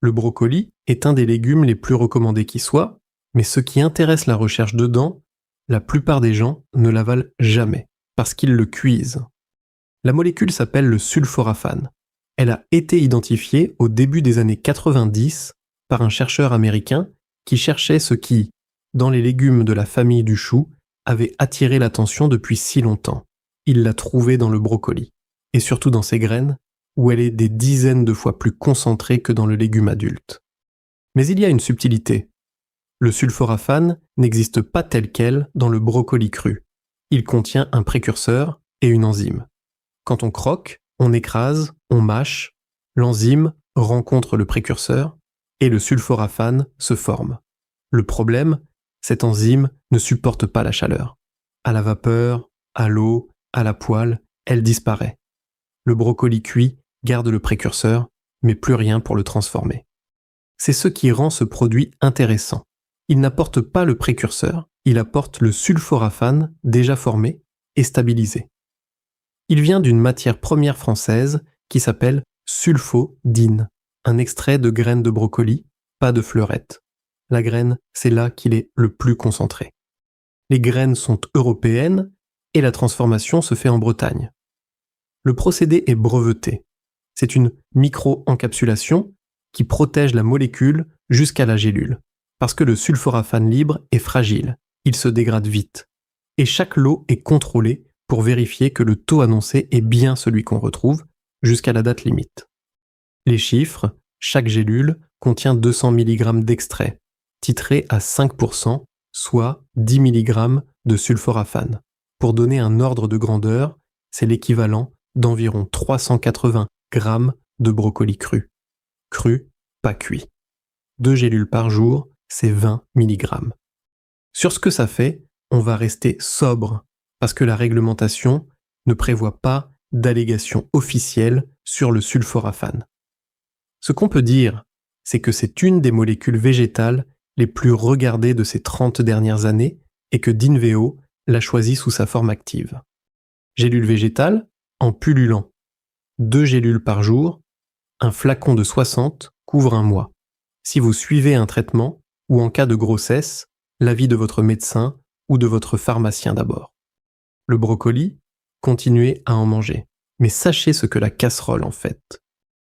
Le brocoli est un des légumes les plus recommandés qui soit, mais ce qui intéresse la recherche dedans, la plupart des gens ne l'avalent jamais, parce qu'ils le cuisent. La molécule s'appelle le sulforaphane. Elle a été identifiée au début des années 90 par un chercheur américain qui cherchait ce qui, dans les légumes de la famille du chou, avait attiré l'attention depuis si longtemps. Il l'a trouvée dans le brocoli, et surtout dans ses graines, où elle est des dizaines de fois plus concentrée que dans le légume adulte. Mais il y a une subtilité. Le sulforaphane n'existe pas tel quel dans le brocoli cru. Il contient un précurseur et une enzyme. Quand on croque, on écrase, on mâche, l'enzyme rencontre le précurseur et le sulforaphane se forme. Le problème, cette enzyme ne supporte pas la chaleur. À la vapeur, à l'eau, à la poêle, elle disparaît. Le brocoli cuit garde le précurseur, mais plus rien pour le transformer. C'est ce qui rend ce produit intéressant. Il n'apporte pas le précurseur, il apporte le sulforaphane déjà formé et stabilisé. Il vient d'une matière première française qui s'appelle sulfodine, un extrait de graines de brocoli, pas de fleurettes. La graine, c'est là qu'il est le plus concentré. Les graines sont européennes et la transformation se fait en Bretagne. Le procédé est breveté. C'est une micro-encapsulation qui protège la molécule jusqu'à la gélule, parce que le sulforaphane libre est fragile, il se dégrade vite. Et chaque lot est contrôlé pour vérifier que le taux annoncé est bien celui qu'on retrouve jusqu'à la date limite. Les chiffres, chaque gélule contient 200 mg d'extrait, titré à 5%, soit 10 mg de sulforaphane. Pour donner un ordre de grandeur, c'est l'équivalent d'environ 380 g de brocoli cru. Cru, pas cuit. 2 gélules par jour, c'est 20 mg. Sur ce que ça fait, on va rester sobre, parce que la réglementation ne prévoit pas d'allégation officielle sur le sulforaphane. Ce qu'on peut dire, c'est que c'est une des molécules végétales les plus regardées de ces 30 dernières années et que d'Inveo l'a choisie sous sa forme active. Gélule végétale, en pullulant. 2 gélules par jour, un flacon de 60 couvre un mois. Si vous suivez un traitement, ou en cas de grossesse, l'avis de votre médecin ou de votre pharmacien d'abord. Le brocoli, continuez à en manger. Mais sachez ce que la casserole en fait.